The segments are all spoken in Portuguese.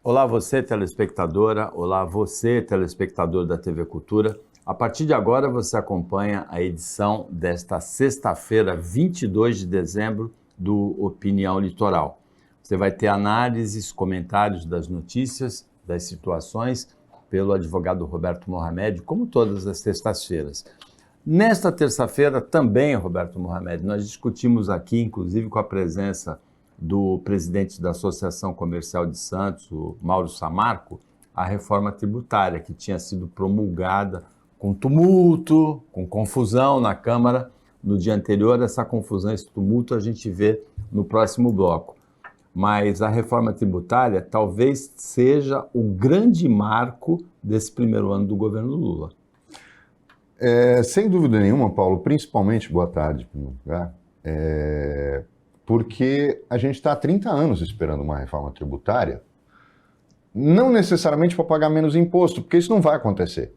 Olá você telespectadora, olá você telespectador da TV Cultura. A partir de agora você acompanha a edição desta sexta-feira, 22 de dezembro, do Opinião Litoral. Você vai ter análises, comentários das notícias, das situações, pelo advogado Roberto Mohamed, como todas as sextas-feiras. Nesta terça-feira também, Roberto Mohamed, nós discutimos aqui, inclusive com a presença do presidente da Associação Comercial de Santos, o Mauro Samarco, a reforma tributária que tinha sido promulgada com tumulto, com confusão na Câmara no dia anterior. Essa confusão, esse tumulto a gente vê no próximo bloco. Mas a reforma tributária talvez seja o grande marco desse primeiro ano do governo Lula. Sem dúvida nenhuma, Paulo, principalmente, boa tarde, em primeiro lugar, porque a gente está há 30 anos esperando uma reforma tributária, não necessariamente para pagar menos imposto, porque isso não vai acontecer.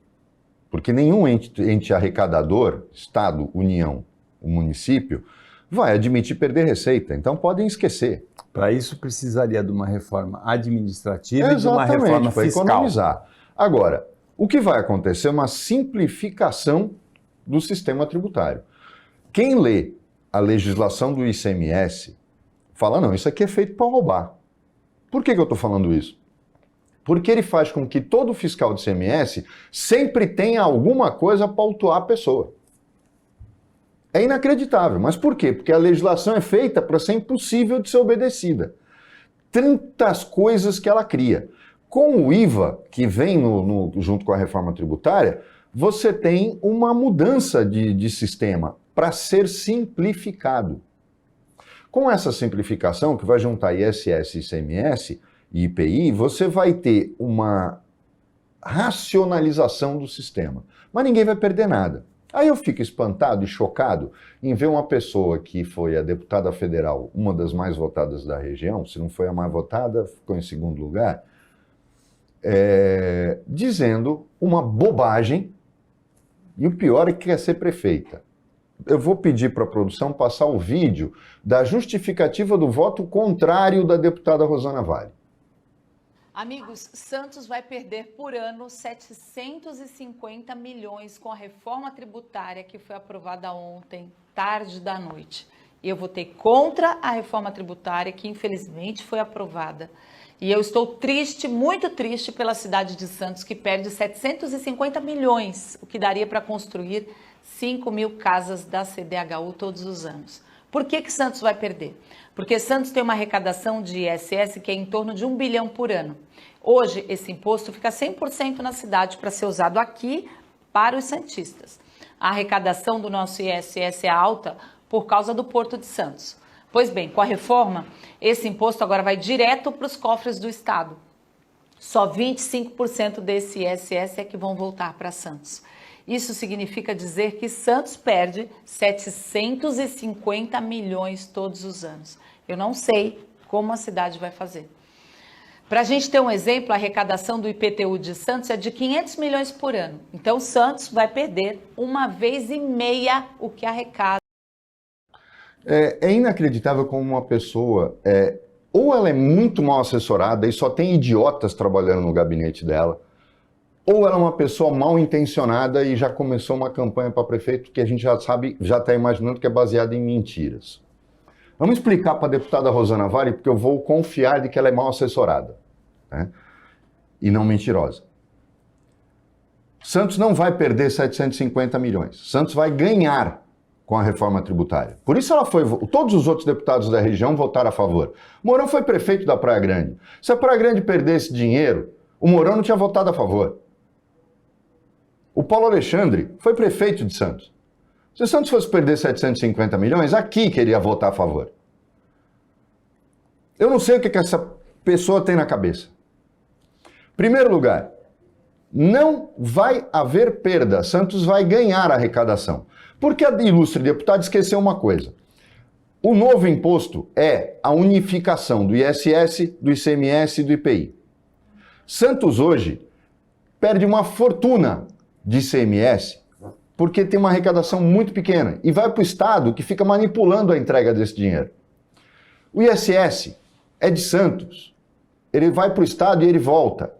Porque nenhum ente arrecadador, Estado, União, o município, vai admitir perder receita. Então podem esquecer. Para isso precisaria de uma reforma administrativa e de uma reforma para fiscal. Economizar. Agora, o que vai acontecer é uma simplificação do sistema tributário. Quem lê a legislação do ICMS fala, não, isso aqui é feito para roubar. Por que eu estou falando isso? Porque ele faz com que todo fiscal de ICMS sempre tenha alguma coisa para autuar a pessoa. É inacreditável. Mas por quê? Porque a legislação é feita para ser impossível de ser obedecida. Tantas coisas que ela cria. Com o IVA, que vem junto com a reforma tributária, você tem uma mudança de sistema para ser simplificado. Com essa simplificação, que vai juntar ISS, ICMS e IPI, você vai ter uma racionalização do sistema. Mas ninguém vai perder nada. Aí eu fico espantado e chocado em ver uma pessoa que foi a deputada federal, uma das mais votadas da região, se não foi a mais votada, ficou em segundo lugar, dizendo uma bobagem, e o pior é que quer ser prefeita. Eu vou pedir para a produção passar o vídeo da justificativa do voto contrário da deputada Rosana Vale. Amigos, Santos vai perder por ano 750 milhões com a reforma tributária que foi aprovada ontem, tarde da noite. E eu votei contra a reforma tributária que infelizmente foi aprovada. E eu estou triste, muito triste pela cidade de Santos, que perde 750 milhões, o que daria para construir 5.000 casas da CDHU todos os anos. Por que Santos vai perder? Porque Santos tem uma arrecadação de ISS que é em torno de 1 bilhão por ano. Hoje, esse imposto fica 100% na cidade para ser usado aqui para os santistas. A arrecadação do nosso ISS é alta por causa do Porto de Santos. Pois bem, com a reforma, esse imposto agora vai direto para os cofres do Estado. Só 25% desse ISS é que vão voltar para Santos. Isso significa dizer que Santos perde 750 milhões todos os anos. Eu não sei como a cidade vai fazer. Para a gente ter um exemplo, a arrecadação do IPTU de Santos é de 500 milhões por ano. Então, Santos vai perder 1,5 vezes o que arrecada. É inacreditável como uma pessoa, ou ela é muito mal assessorada e só tem idiotas trabalhando no gabinete dela, ou ela é uma pessoa mal intencionada e já começou uma campanha para prefeito que a gente já sabe, já está imaginando que é baseada em mentiras. Vamos explicar para a deputada Rosana Vale, porque eu vou confiar de que ela é mal assessorada, né? E não mentirosa. Santos não vai perder 750 milhões. Santos vai ganhar com a reforma tributária. Por isso todos os outros deputados da região votaram a favor. Mourão foi prefeito da Praia Grande. Se a Praia Grande perdesse dinheiro, o Mourão não tinha votado a favor. O Paulo Alexandre foi prefeito de Santos. Se Santos fosse perder 750 milhões, aqui queria votar a favor. Eu não sei o que essa pessoa tem na cabeça. Primeiro lugar, não vai haver perda. Santos vai ganhar a arrecadação. Porque a ilustre deputada esqueceu uma coisa. O novo imposto é a unificação do ISS, do ICMS e do IPI. Santos hoje perde uma fortuna de ICMS porque tem uma arrecadação muito pequena e vai para o Estado que fica manipulando a entrega desse dinheiro. O ISS é de Santos. Ele vai para o Estado e ele volta.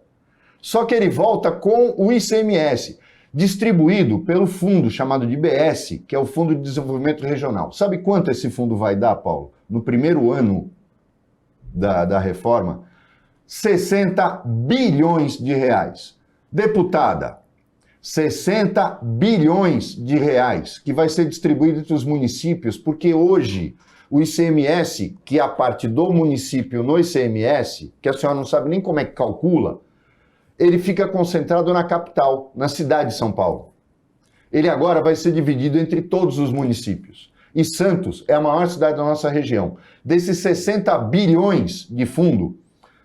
Só que ele volta com o ICMS, distribuído pelo fundo chamado de IBS, que é o Fundo de Desenvolvimento Regional. Sabe quanto esse fundo vai dar, Paulo? No primeiro ano da reforma? 60 bilhões de reais. Deputada, 60 bilhões de reais que vai ser distribuído entre os municípios, porque hoje o ICMS, que é a parte do município no ICMS, que a senhora não sabe nem como é que calcula, ele fica concentrado na capital, na cidade de São Paulo. Ele agora vai ser dividido entre todos os municípios. E Santos é a maior cidade da nossa região. Desses 60 bilhões de fundo,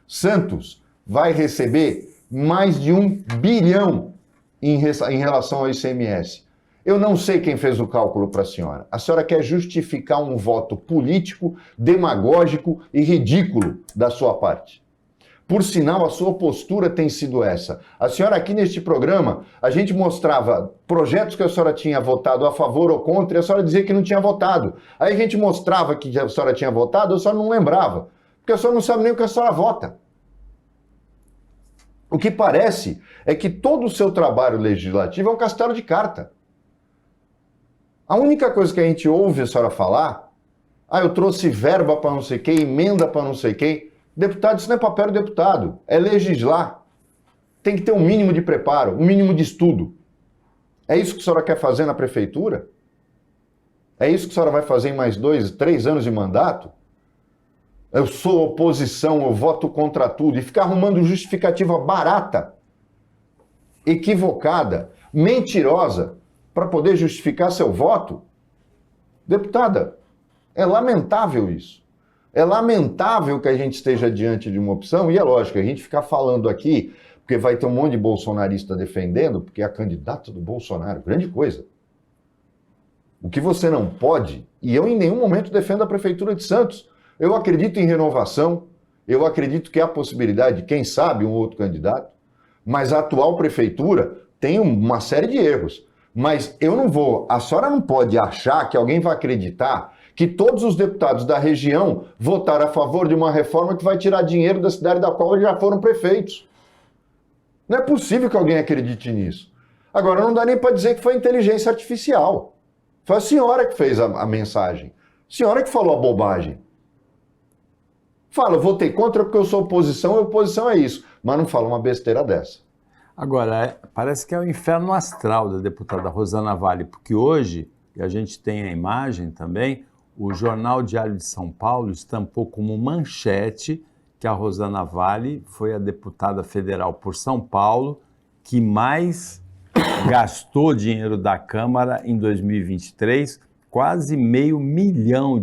Santos vai receber mais de 1 bilhão em relação ao ICMS. Eu não sei quem fez o cálculo para a senhora. A senhora quer justificar um voto político, demagógico e ridículo da sua parte. Por sinal, a sua postura tem sido essa. A senhora aqui neste programa, a gente mostrava projetos que a senhora tinha votado a favor ou contra e a senhora dizia que não tinha votado. Aí a gente mostrava que a senhora tinha votado, a senhora não lembrava. Porque a senhora não sabe nem o que a senhora vota. O que parece é que todo o seu trabalho legislativo é um castelo de carta. A única coisa que a gente ouve a senhora falar, eu trouxe verba para não sei quem, emenda para não sei quem. Deputado, isso não é papel do deputado, é legislar. Tem que ter um mínimo de preparo, um mínimo de estudo. É isso que a senhora quer fazer na prefeitura? É isso que a senhora vai fazer em mais 2, 3 anos de mandato? Eu sou oposição, eu voto contra tudo. E ficar arrumando justificativa barata, equivocada, mentirosa, para poder justificar seu voto? Deputada, é lamentável isso. É lamentável que a gente esteja diante de uma opção, e é lógico, a gente ficar falando aqui, porque vai ter um monte de bolsonarista defendendo, porque é a candidata do Bolsonaro, grande coisa. O que você não pode, e eu em nenhum momento defendo a Prefeitura de Santos, eu acredito em renovação, eu acredito que há possibilidade de, quem sabe, um outro candidato, mas a atual Prefeitura tem uma série de erros. Mas eu não vou, a senhora não pode achar que alguém vai acreditar que todos os deputados da região votaram a favor de uma reforma que vai tirar dinheiro da cidade da qual eles já foram prefeitos. Não é possível que alguém acredite nisso. Agora, não dá nem para dizer que foi inteligência artificial. Foi a senhora que fez a mensagem. A senhora que falou a bobagem. Fala, eu votei contra porque eu sou oposição e oposição é isso. Mas não fala uma besteira dessa. Agora, parece que é o inferno astral da deputada Rosana Vale, porque hoje, e a gente tem a imagem também, o Jornal Diário de São Paulo estampou como manchete que a Rosana Vale foi a deputada federal por São Paulo que mais gastou dinheiro da Câmara em 2023, quase R$500 milhão,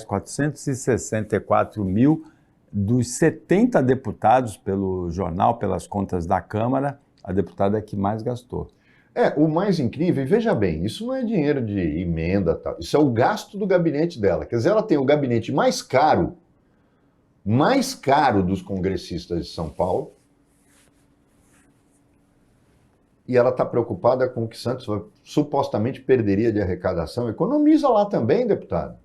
464 mil dos 70 deputados pelo jornal, pelas contas da Câmara, a deputada que mais gastou. O mais incrível, e veja bem, isso não é dinheiro de emenda, tá? Isso é o gasto do gabinete dela. Quer dizer, ela tem o gabinete mais caro dos congressistas de São Paulo, e ela está preocupada com o que Santos supostamente perderia de arrecadação. Economiza lá também, deputado.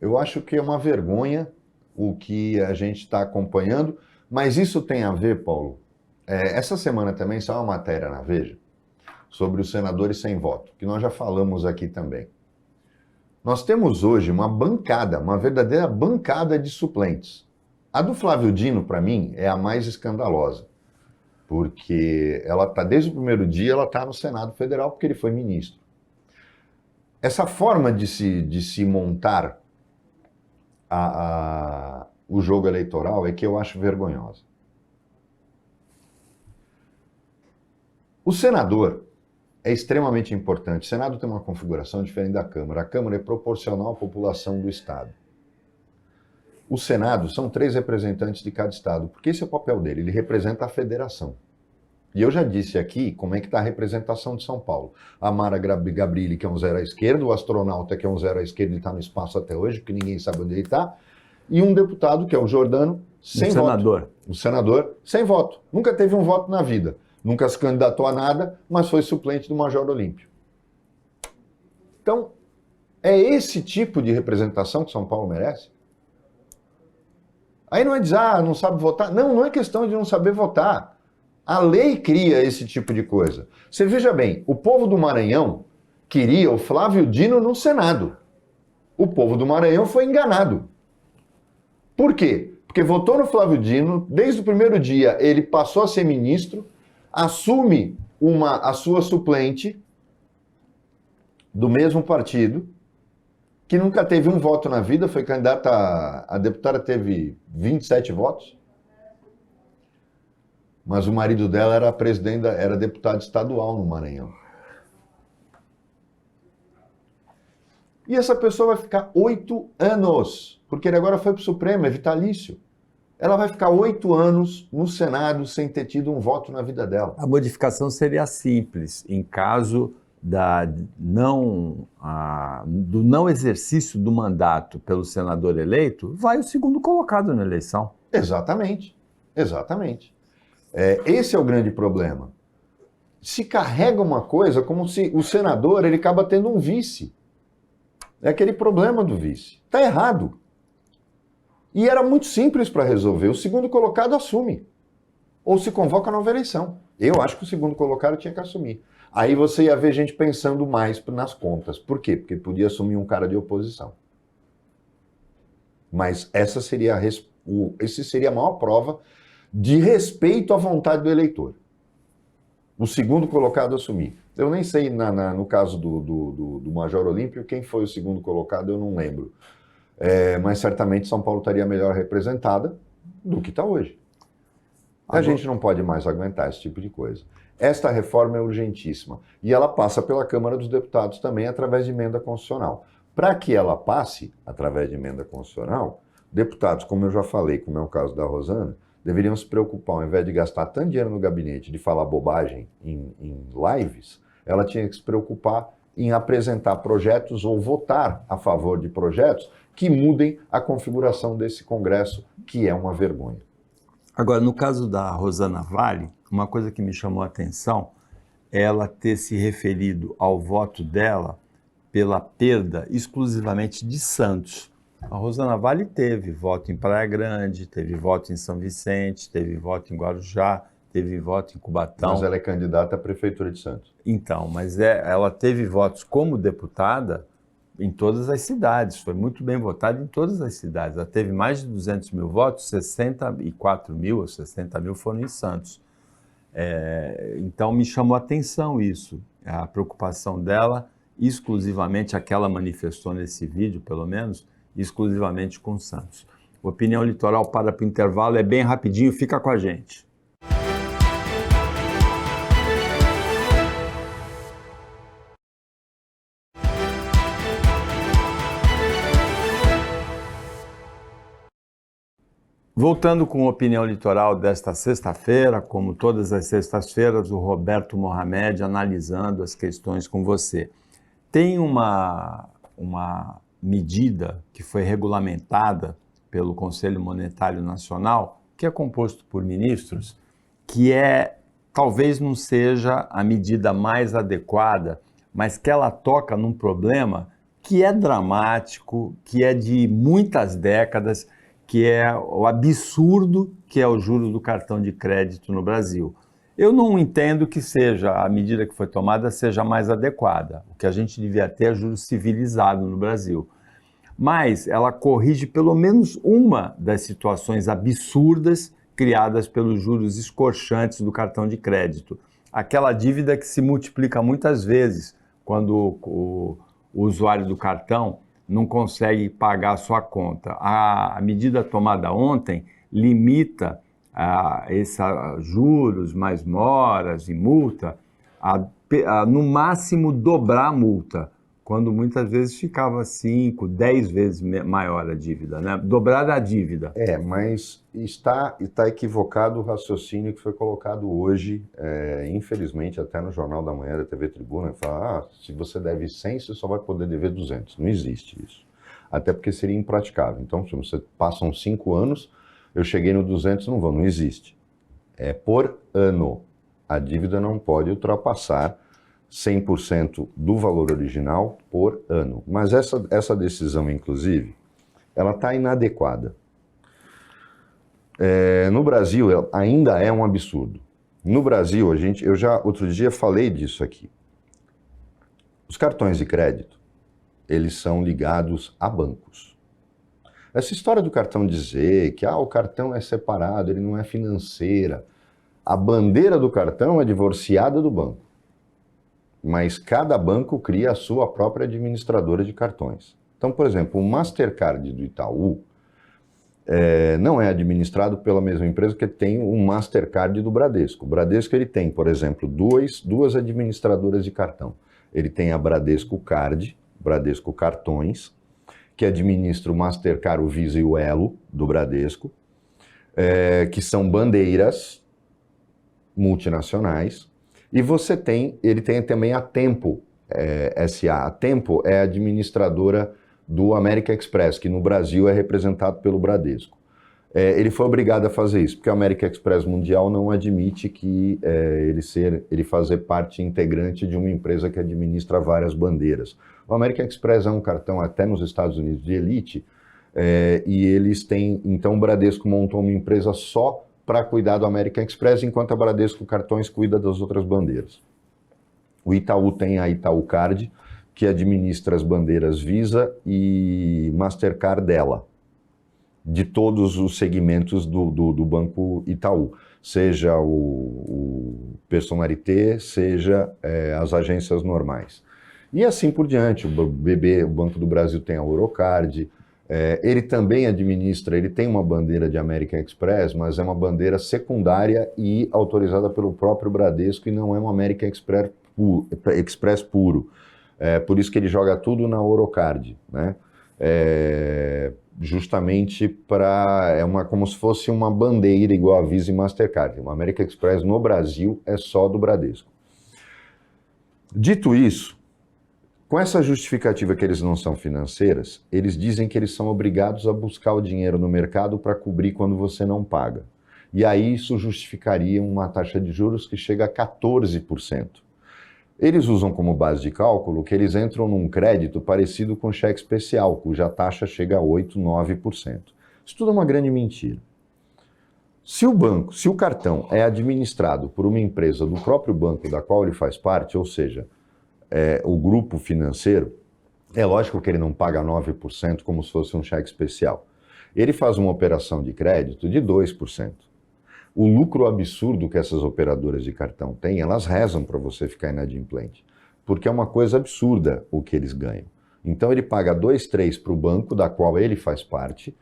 Eu acho que é uma vergonha o que a gente está acompanhando, mas isso tem a ver, Paulo. Essa semana também saiu uma matéria na Veja sobre os senadores sem voto, que nós já falamos aqui também. Nós temos hoje uma bancada, uma verdadeira bancada de suplentes. A do Flávio Dino, para mim, é a mais escandalosa, porque ela está, desde o primeiro dia, ela está no Senado Federal porque ele foi ministro. Essa forma de se montar o jogo eleitoral é que eu acho vergonhosa. O senador é extremamente importante. O Senado tem uma configuração diferente da Câmara. A Câmara é proporcional à população do Estado. O Senado são 3 representantes de cada Estado, porque esse é o papel dele, ele representa a federação. E eu já disse aqui como é que está a representação de São Paulo. A Mara Gabrilli, que é um 0 à esquerda, o astronauta, que é um 0 à esquerda, ele está no espaço até hoje, porque ninguém sabe onde ele está, e um deputado, que é o Jordano, sem voto. Um senador sem voto. Nunca teve um voto na vida. Nunca se candidatou a nada, mas foi suplente do Major Olímpio. Então, é esse tipo de representação que São Paulo merece? Aí não é dizer, não sabe votar. Não, não é questão de não saber votar. A lei cria esse tipo de coisa. Você veja bem, o povo do Maranhão queria o Flávio Dino no Senado. O povo do Maranhão foi enganado. Por quê? Porque votou no Flávio Dino, desde o primeiro dia ele passou a ser ministro, assume a sua suplente do mesmo partido, que nunca teve um voto na vida, foi candidata a deputada, teve 27 votos. Mas o marido dela era presidente, era deputado estadual no Maranhão. E essa pessoa vai ficar 8 anos, porque ele agora foi para o Supremo, é vitalício. Ela vai ficar 8 anos no Senado sem ter tido um voto na vida dela. A modificação seria simples, em caso do não exercício do mandato pelo senador eleito, vai o segundo colocado na eleição. Exatamente, exatamente. Esse é o grande problema. Se carrega uma coisa como se o senador ele acaba tendo um vice. É aquele problema do vice. Está errado. E era muito simples para resolver. O segundo colocado assume. Ou se convoca a nova eleição. Eu acho que o segundo colocado tinha que assumir. Aí você ia ver gente pensando mais nas contas. Por quê? Porque podia assumir um cara de oposição. Mas essa seria a maior prova de respeito à vontade do eleitor. O segundo colocado assumir. Eu nem sei, no caso do Major Olímpio, quem foi o segundo colocado, eu não lembro. Mas certamente São Paulo estaria melhor representada do que está hoje. A gente não pode mais aguentar esse tipo de coisa. Esta reforma é urgentíssima. E ela passa pela Câmara dos Deputados também através de emenda constitucional. Para que ela passe através de emenda constitucional, deputados, como eu já falei, como é o caso da Rosana, deveriam se preocupar, ao invés de gastar tanto dinheiro no gabinete, de falar bobagem em lives, ela tinha que se preocupar em apresentar projetos ou votar a favor de projetos que mudem a configuração desse Congresso, que é uma vergonha. Agora, no caso da Rosana Vale, uma coisa que me chamou a atenção é ela ter se referido ao voto dela pela perda exclusivamente de Santos. A Rosana Vale teve voto em Praia Grande, teve voto em São Vicente, teve voto em Guarujá, teve voto em Cubatão. Mas ela é candidata à Prefeitura de Santos. Então, mas ela teve votos como deputada em todas as cidades, foi muito bem votada em todas as cidades. Ela teve mais de 200 mil votos, 64 mil ou 60 mil foram em Santos. Então me chamou a atenção isso, a preocupação dela, exclusivamente, a que ela manifestou nesse vídeo, pelo menos, exclusivamente com Santos. Opinião Litoral para o intervalo, é bem rapidinho, fica com a gente. Voltando com a Opinião Litoral desta sexta-feira, como todas as sextas-feiras, o Roberto Mohamed analisando as questões com você. Tem uma medida que foi regulamentada pelo Conselho Monetário Nacional, que é composto por ministros, que talvez não seja a medida mais adequada, mas que ela toca num problema que é dramático, que é de muitas décadas, que é o absurdo que é o juro do cartão de crédito no Brasil. Eu não entendo que a medida que foi tomada seja mais adequada. O que a gente devia ter é juro civilizado no Brasil. Mas ela corrige pelo menos uma das situações absurdas criadas pelos juros escorchantes do cartão de crédito. Aquela dívida que se multiplica muitas vezes quando o usuário do cartão não consegue pagar a sua conta. A medida tomada ontem limita esses juros, mais moras e multa, no máximo dobrar a multa, quando muitas vezes ficava 5, 10 vezes maior a dívida, né? Dobrar a dívida. Mas está equivocado o raciocínio que foi colocado hoje, infelizmente, até no Jornal da Manhã da TV Tribuna, que fala, se você deve 100, você só vai poder dever 200. Não existe isso. Até porque seria impraticável. Então, se você passam 5 anos, eu cheguei no 200, não existe. É por ano. A dívida não pode ultrapassar 100% do valor original por ano. Mas essa decisão, inclusive, ela está inadequada. No Brasil, ainda é um absurdo. No Brasil, eu já outro dia falei disso aqui. Os cartões de crédito, eles são ligados a bancos. Essa história do cartão dizer que o cartão é separado, ele não é financeira. A bandeira do cartão é divorciada do banco. Mas cada banco cria a sua própria administradora de cartões. Então, por exemplo, o Mastercard do Itaú não é administrado pela mesma empresa que tem o Mastercard do Bradesco. O Bradesco ele tem, por exemplo, duas administradoras de cartão. Ele tem a Bradesco Card, Bradesco Cartões, que administra o Mastercard, o Visa e o Elo do Bradesco, que são bandeiras multinacionais. E ele tem também a Tempo SA. A Tempo é a administradora do American Express, que no Brasil é representado pelo Bradesco. Ele foi obrigado a fazer isso, porque o American Express Mundial não admite que ele fazer parte integrante de uma empresa que administra várias bandeiras. O American Express é um cartão até nos Estados Unidos de elite, e eles têm, então o Bradesco montou uma empresa só para cuidar do American Express, enquanto a Bradesco Cartões cuida das outras bandeiras. O Itaú tem a Itaú Card, que administra as bandeiras Visa e Mastercard dela, de todos os segmentos do Banco Itaú, seja o Personnalité, seja as agências normais. E assim por diante, o Banco do Brasil tem a Eurocard, ele também administra, ele tem uma bandeira de American Express, mas é uma bandeira secundária e autorizada pelo próprio Bradesco e não é uma American Express puro. Por isso que ele joga tudo na Eurocard, né? Justamente como se fosse uma bandeira igual a Visa e Mastercard. O American Express no Brasil é só do Bradesco. Dito isso, com essa justificativa que eles não são financeiras, eles dizem que eles são obrigados a buscar o dinheiro no mercado para cobrir quando você não paga. E aí isso justificaria uma taxa de juros que chega a 14%. Eles usam como base de cálculo que eles entram num crédito parecido com cheque especial, cuja taxa chega a 8%, 9%. Isso tudo é uma grande mentira. Se o cartão é administrado por uma empresa do próprio banco da qual ele faz parte, ou seja, o grupo financeiro, é lógico que ele não paga 9% como se fosse um cheque especial. Ele faz uma operação de crédito de 2%. O lucro absurdo que essas operadoras de cartão têm, elas rezam para você ficar inadimplente, porque é uma coisa absurda o que eles ganham. Então ele paga 2, 3 para o banco da qual ele faz parte,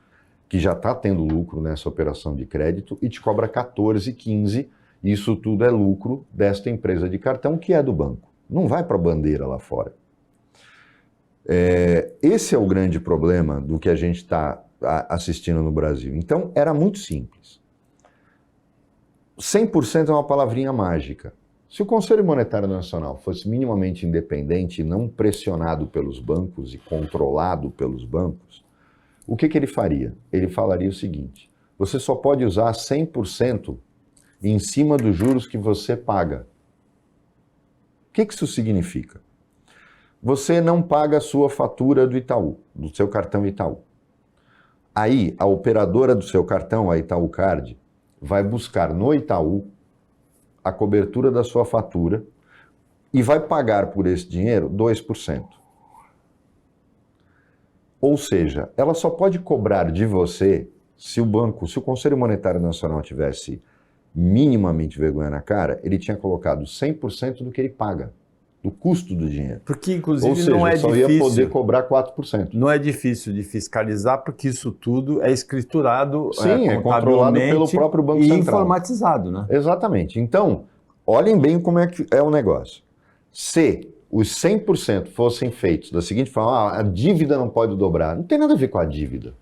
que já está tendo lucro nessa operação de crédito, e te cobra 14, 15, isso tudo é lucro desta empresa de cartão que é do banco. Não vai para a bandeira lá fora. Esse é o grande problema do que a gente está assistindo no Brasil. Então era muito simples. 100% é uma palavrinha mágica. Se o Conselho Monetário Nacional fosse minimamente independente e não pressionado pelos bancos e controlado pelos bancos, o que ele faria? Ele falaria o seguinte: você só pode usar 100% em cima dos juros que você paga. O que isso significa? Você não paga a sua fatura do Itaú, do seu cartão Itaú. Aí, a operadora do seu cartão, a Itaú Card, vai buscar no Itaú a cobertura da sua fatura e vai pagar por esse dinheiro 2%. Ou seja, ela só pode cobrar de você se o Conselho Monetário Nacional tivesse minimamente vergonha na cara, ele tinha colocado 100% do que ele paga, do custo do dinheiro. Porque, inclusive, ou seja, não é só difícil. Ia poder cobrar 4%. Não é difícil de fiscalizar, porque isso tudo é escriturado, sim, é controlado pelo próprio Banco Central. E informatizado, né? Exatamente. Então, olhem bem como é que é o negócio. Se os 100% fossem feitos da seguinte forma: a dívida não pode dobrar. Não tem nada a ver com a dívida.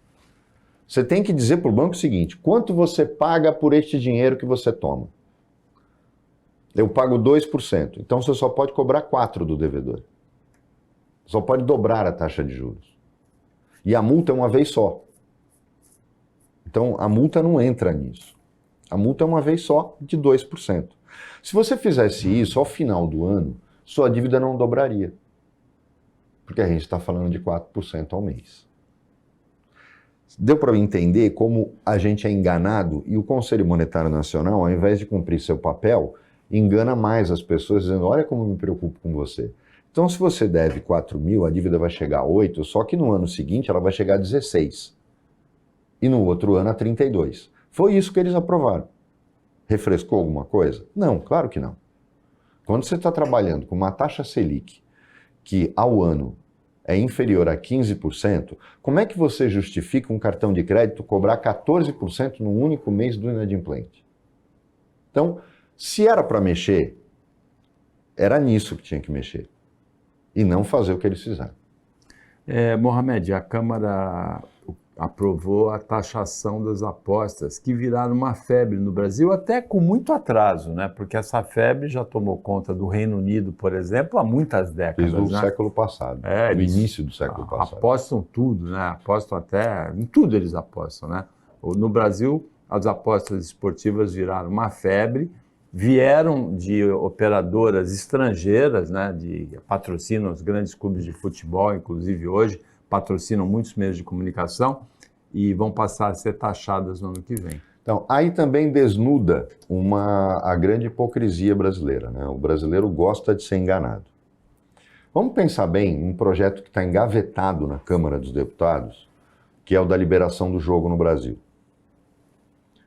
Você tem que dizer para o banco o seguinte: quanto você paga por este dinheiro que você toma? Eu pago 2%. Então você só pode cobrar 4% do devedor. Só pode dobrar a taxa de juros. E a multa é uma vez só. Então a multa não entra nisso. A multa é uma vez só de 2%. Se você fizesse isso ao final do ano, sua dívida não dobraria. Porque a gente está falando de 4% ao mês. Deu para entender como a gente é enganado e o Conselho Monetário Nacional, ao invés de cumprir seu papel, engana mais as pessoas dizendo, olha como eu me preocupo com você. Então, se você deve 4 mil, a dívida vai chegar a 8, só que no ano seguinte ela vai chegar a 16. E no outro ano a 32. Foi isso que eles aprovaram. Refrescou alguma coisa? Não, claro que não. Quando você está trabalhando com uma taxa Selic que ao ano é inferior a 15%, como é que você justifica um cartão de crédito cobrar 14% num único mês do inadimplente? Então, se era para mexer, era nisso que tinha que mexer. E não fazer o que eles fizeram. Mohamed, a Câmara aprovou a taxação das apostas, que viraram uma febre no Brasil, até com muito atraso, né? Porque essa febre já tomou conta do Reino Unido, por exemplo, há muitas décadas. Desde o né? século passado, no início do século passado. Apostam tudo, né? Apostam até... Em tudo eles apostam, né? No Brasil, as apostas esportivas viraram uma febre, vieram de operadoras estrangeiras, né? Patrocinam os grandes clubes de futebol, inclusive hoje, patrocinam muitos meios de comunicação e vão passar a ser taxadas no ano que vem. Então, aí também desnuda a grande hipocrisia brasileira, né? O brasileiro gosta de ser enganado. Vamos pensar bem um projeto que está engavetado na Câmara dos Deputados, que é o da liberação do jogo no Brasil.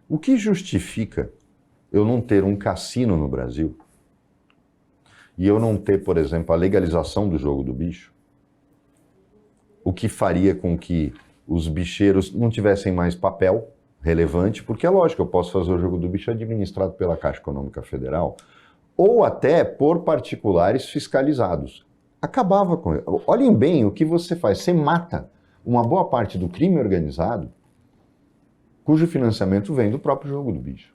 O que justifica eu não ter um cassino no Brasil e eu não ter, por exemplo, a legalização do jogo do bicho? O que faria com que os bicheiros não tivessem mais papel relevante, porque é lógico, eu posso fazer o jogo do bicho administrado pela Caixa Econômica Federal, ou até por particulares fiscalizados. Acabava com isso. Olhem bem o que você faz, você mata uma boa parte do crime organizado, cujo financiamento vem do próprio jogo do bicho.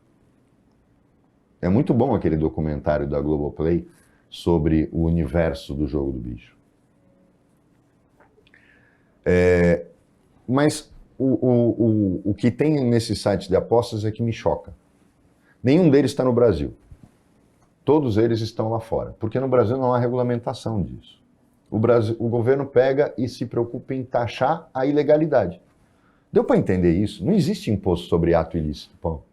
É muito bom aquele documentário da Globoplay sobre o universo do jogo do bicho. Mas o que tem nesses sites de apostas é que me choca. Nenhum deles está no Brasil. Todos eles estão lá fora, porque no Brasil não há regulamentação disso. O governo pega e se preocupa em taxar a ilegalidade. Deu para entender isso? Não existe imposto sobre ato ilícito, Paulo.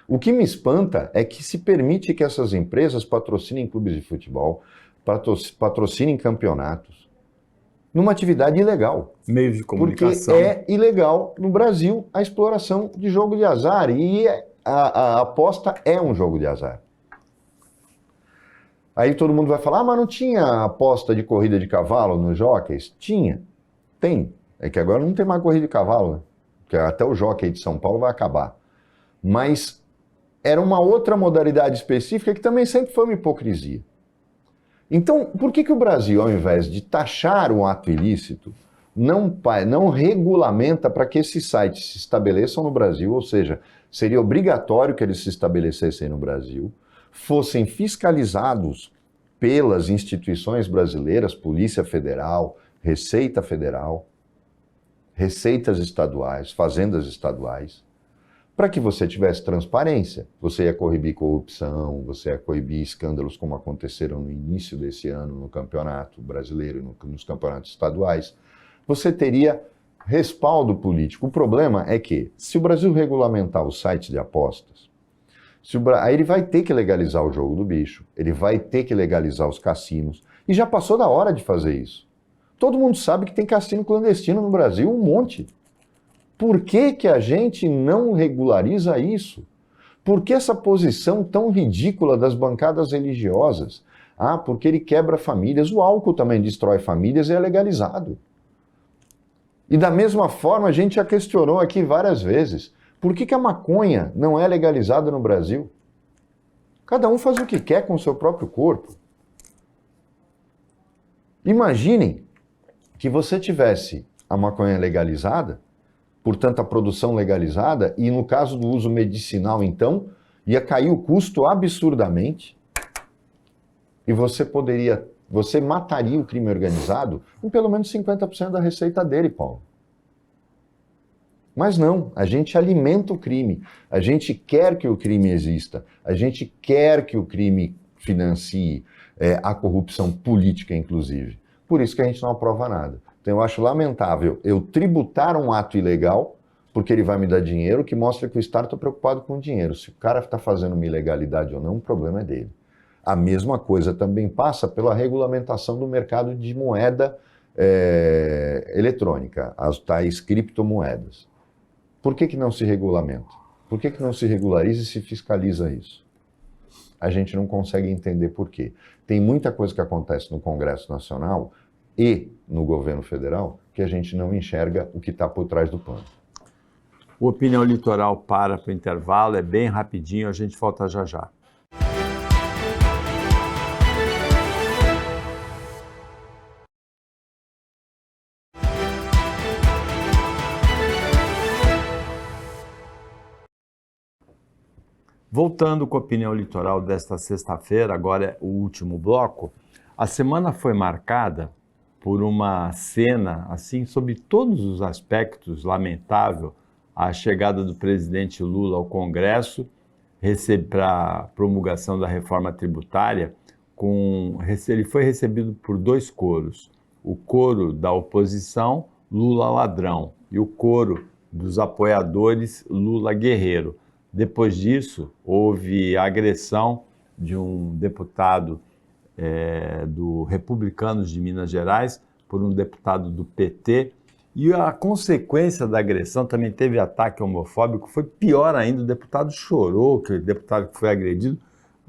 O que me espanta é que se permite que essas empresas patrocinem clubes de futebol, patrocinem campeonatos, numa atividade ilegal. Meios de comunicação. Porque é ilegal no Brasil a exploração de jogo de azar. E a aposta é um jogo de azar. Aí todo mundo vai falar, mas não tinha aposta de corrida de cavalo nos jockeys? Tinha. Tem. É que agora não tem mais corrida de cavalo, né? Porque até o jockey de São Paulo vai acabar. Mas era uma outra modalidade específica que também sempre foi uma hipocrisia. Então, por que o Brasil, ao invés de taxar um ato ilícito, não regulamenta para que esses sites se estabeleçam no Brasil, ou seja, seria obrigatório que eles se estabelecessem no Brasil, fossem fiscalizados pelas instituições brasileiras, Polícia Federal, Receita Federal, receitas estaduais, fazendas estaduais, para que você tivesse transparência. Você ia coibir corrupção, você ia coibir escândalos como aconteceram no início desse ano no Campeonato Brasileiro e nos campeonatos estaduais. Você teria respaldo político. O problema é que, se o Brasil regulamentar os sites de apostas, aí ele vai ter que legalizar o jogo do bicho, ele vai ter que legalizar os cassinos, e já passou da hora de fazer isso. Todo mundo sabe que tem cassino clandestino no Brasil, um monte. Por que que a gente não regulariza isso? Por que essa posição tão ridícula das bancadas religiosas? Ah, porque ele quebra famílias. O álcool também destrói famílias e é legalizado. E da mesma forma, a gente já questionou aqui várias vezes. Por que que a maconha não é legalizada no Brasil? Cada um faz o que quer com o seu próprio corpo. Imaginem que você tivesse a maconha legalizada, portanto a produção legalizada, e no caso do uso medicinal, então, ia cair o custo absurdamente, e você mataria o crime organizado com pelo menos 50% da receita dele, Paulo. Mas não, a gente alimenta o crime, a gente quer que o crime exista, a gente quer que o crime financie a corrupção política, inclusive. Por isso que a gente não aprova nada. Então eu acho lamentável eu tributar um ato ilegal porque ele vai me dar dinheiro, que mostra que o Estado está preocupado com o dinheiro. Se o cara está fazendo uma ilegalidade ou não, o problema é dele. A mesma coisa também passa pela regulamentação do mercado de moeda eletrônica, as tais criptomoedas. Por que não se regulamenta? Por que não se regulariza e se fiscaliza isso? A gente não consegue entender por quê. Tem muita coisa que acontece no Congresso Nacional e no governo federal que a gente não enxerga o que está por trás do pano. O Opinião Litoral para o intervalo, é bem rapidinho, a gente volta já já. Voltando com a Opinião Litoral desta sexta-feira, agora é o último bloco, a semana foi marcada por uma cena, assim, sob todos os aspectos, lamentável, a chegada do presidente Lula ao Congresso para a promulgação da reforma tributária. Ele foi recebido por dois coros, o coro da oposição, Lula ladrão, e o coro dos apoiadores, Lula guerreiro. Depois disso, houve a agressão de um deputado do Republicanos de Minas Gerais por um deputado do PT, e a consequência da agressão também teve ataque homofóbico, foi pior ainda, o deputado chorou, que o deputado que foi agredido,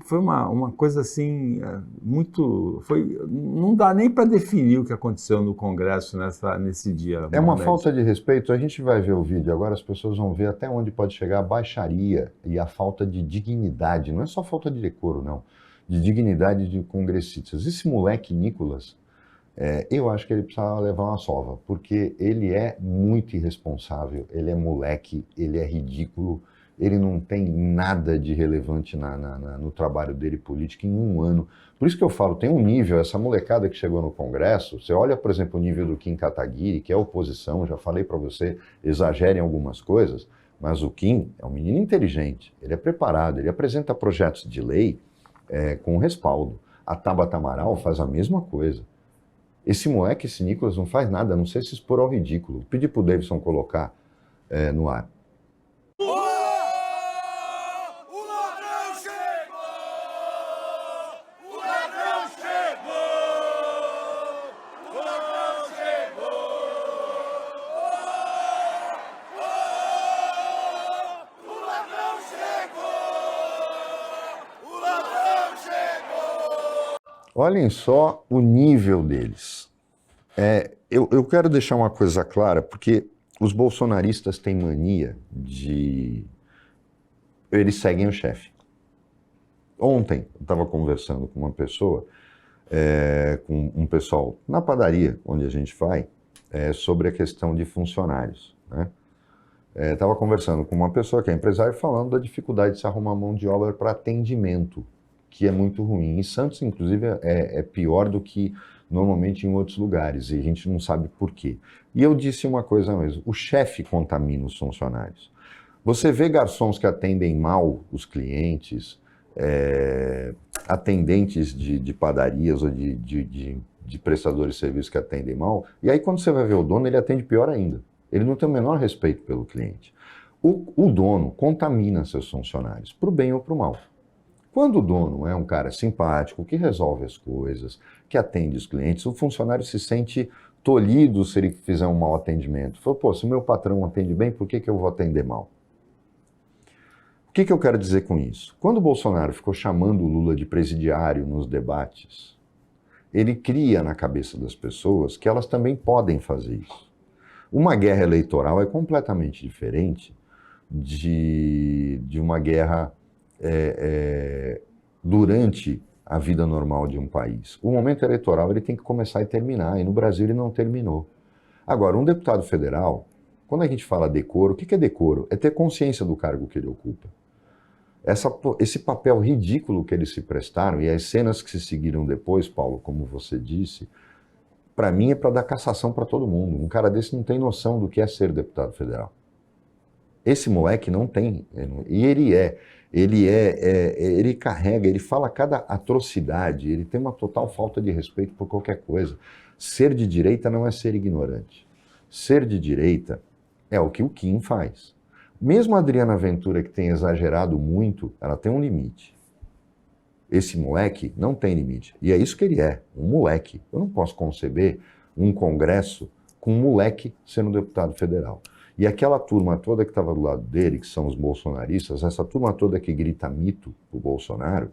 foi uma coisa assim, não dá nem para definir o que aconteceu no Congresso nesse dia. É uma falta de respeito, a gente vai ver o vídeo, agora as pessoas vão ver até onde pode chegar a baixaria e a falta de dignidade, não é só falta de decoro, não, de dignidade de congressistas. Esse moleque Nicolas, eu acho que ele precisa levar uma sova, porque ele é muito irresponsável, ele é moleque, ele é ridículo, ele não tem nada de relevante no trabalho dele político em um ano. Por isso que eu falo, tem um nível, essa molecada que chegou no Congresso, você olha, por exemplo, o nível do Kim Kataguiri, que é oposição, já falei para você, exagera em algumas coisas, mas o Kim é um menino inteligente, ele é preparado, ele apresenta projetos de lei com respaldo. A Tabata Amaral faz a mesma coisa. Esse moleque, esse Nicolas, não faz nada, a não ser se expor ao ridículo. Pedi pro Davidson colocar no ar. Olhem só o nível deles. Eu quero deixar uma coisa clara, porque os bolsonaristas têm mania de... Eles seguem o chefe. Ontem eu estava conversando com uma pessoa, com um pessoal na padaria, onde a gente vai, sobre a questão de funcionários, né? Estava conversando com uma pessoa que é empresária falando da dificuldade de se arrumar mão de obra para atendimento, que é muito ruim. Em Santos, inclusive, é pior do que normalmente em outros lugares, e a gente não sabe por quê. E eu disse uma coisa mesmo, o chefe contamina os funcionários. Você vê garçons que atendem mal os clientes, atendentes de padarias ou de prestadores de serviços que atendem mal, e aí quando você vai ver o dono, ele atende pior ainda. Ele não tem o menor respeito pelo cliente. O dono contamina seus funcionários, para o bem ou para o mal. Quando o dono é um cara simpático, que resolve as coisas, que atende os clientes, o funcionário se sente tolhido se ele fizer um mau atendimento. Fala, pô, se o meu patrão atende bem, por que eu vou atender mal? O que eu quero dizer com isso? Quando o Bolsonaro ficou chamando o Lula de presidiário nos debates, ele cria na cabeça das pessoas que elas também podem fazer isso. Uma guerra eleitoral é completamente diferente de uma guerra durante a vida normal de um país. O momento eleitoral ele tem que começar e terminar, e no Brasil ele não terminou. Agora, um deputado federal, quando a gente fala decoro, o que é decoro? É ter consciência do cargo que ele ocupa. Esse papel ridículo que eles se prestaram, e as cenas que se seguiram depois, Paulo, como você disse, para mim é para dar cassação para todo mundo. Um cara desse não tem noção do que é ser deputado federal. Esse moleque não tem, e ele carrega, ele fala cada atrocidade, ele tem uma total falta de respeito por qualquer coisa. Ser de direita não é ser ignorante. Ser de direita é o que o Kim faz. Mesmo a Adriana Ventura, que tem exagerado muito, ela tem um limite. Esse moleque não tem limite. E é isso que ele é, um moleque. Eu não posso conceber um congresso com um moleque sendo deputado federal. E aquela turma toda que estava do lado dele, que são os bolsonaristas, essa turma toda que grita mito pro Bolsonaro,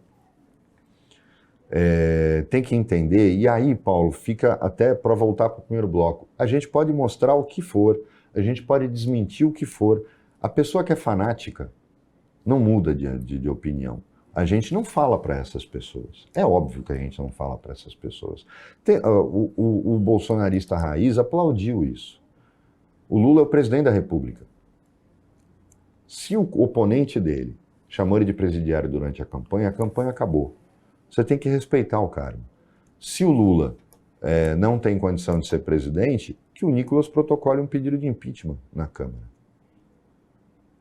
tem que entender, e aí, Paulo, fica até para voltar para o primeiro bloco, a gente pode mostrar o que for, a gente pode desmentir o que for, a pessoa que é fanática não muda de opinião. A gente não fala para essas pessoas. É óbvio que a gente não fala para essas pessoas. O bolsonarista raiz aplaudiu isso. O Lula é o presidente da República. Se o oponente dele chamou ele de presidiário durante a campanha acabou. Você tem que respeitar o cargo. Se o Lula não tem condição de ser presidente, que o Nicolas protocole um pedido de impeachment na Câmara.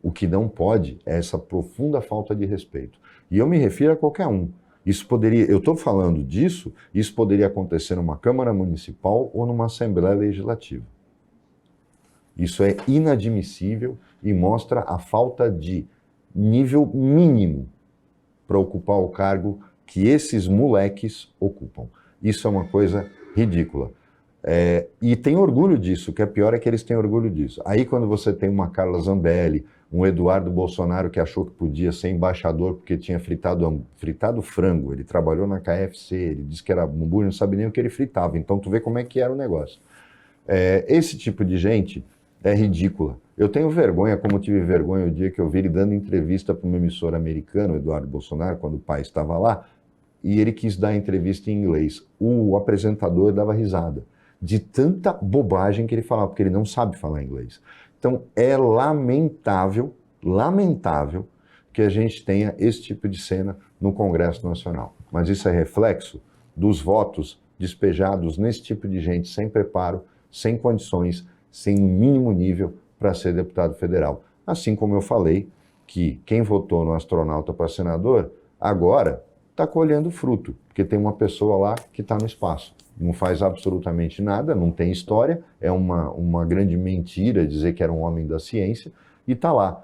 O que não pode é essa profunda falta de respeito. E eu me refiro a qualquer um. Isso poderia, eu estou falando disso, isso poderia acontecer numa Câmara Municipal ou numa Assembleia Legislativa. Isso é inadmissível e mostra a falta de nível mínimo para ocupar o cargo que esses moleques ocupam. Isso é uma coisa ridícula. E tem orgulho disso, o que é pior é que eles têm orgulho disso. Aí quando você tem uma Carla Zambelli, um Eduardo Bolsonaro que achou que podia ser embaixador porque tinha fritado frango, ele trabalhou na KFC, ele disse que era hambúrguer, não sabe nem o que ele fritava, então tu vê como é que era o negócio. Esse tipo de gente é ridícula. Eu tenho vergonha, como tive vergonha o dia que eu vi ele dando entrevista para uma emissora americana, o Eduardo Bolsonaro, quando o pai estava lá, e ele quis dar entrevista em inglês. O apresentador dava risada de tanta bobagem que ele falava, porque ele não sabe falar inglês. Então, é lamentável que a gente tenha esse tipo de cena no Congresso Nacional. Mas isso é reflexo dos votos despejados nesse tipo de gente sem preparo, sem condições, sem um mínimo nível para ser deputado federal. Assim como eu falei que quem votou no astronauta para senador, agora está colhendo fruto, porque tem uma pessoa lá que está no espaço. Não faz absolutamente nada, não tem história, é uma grande mentira dizer que era um homem da ciência, e está lá.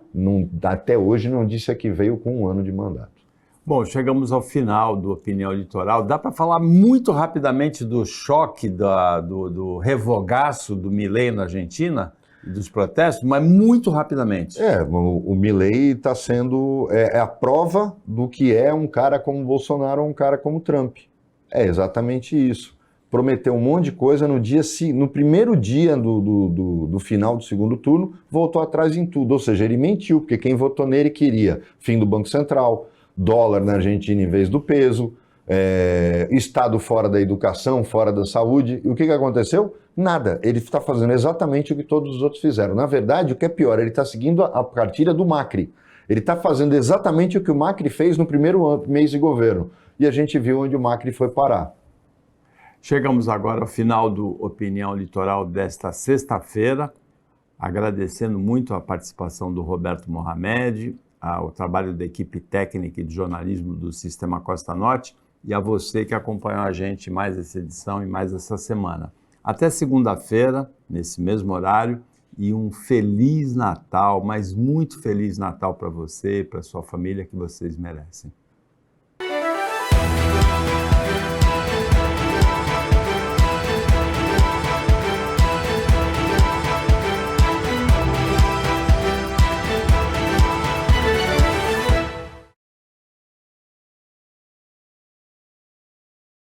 Até hoje não disse que veio com 1 ano de mandato. Bom, chegamos ao final do Opinião Litoral. Dá para falar muito rapidamente do choque, do revogaço do Milei na Argentina, dos protestos, mas muito rapidamente. O Milei está sendo a prova do que é um cara como Bolsonaro ou um cara como Trump. É exatamente isso. Prometeu um monte de coisa no primeiro dia do final do segundo turno, voltou atrás em tudo. Ou seja, ele mentiu, porque quem votou nele queria fim do Banco Central, dólar na Argentina em vez do peso, Estado fora da educação, fora da saúde. E o que aconteceu? Nada. Ele está fazendo exatamente o que todos os outros fizeram. Na verdade, o que é pior, ele está seguindo a cartilha do Macri. Ele está fazendo exatamente o que o Macri fez no primeiro mês de governo. E a gente viu onde o Macri foi parar. Chegamos agora ao final do Opinião Litoral desta sexta-feira, agradecendo muito a participação do Roberto Mohamed, ao trabalho da equipe técnica e de jornalismo do Sistema Costa Norte e a você que acompanhou a gente mais essa edição e mais essa semana. Até segunda-feira, nesse mesmo horário, e um Feliz Natal, mas muito Feliz Natal para você e para sua família que vocês merecem.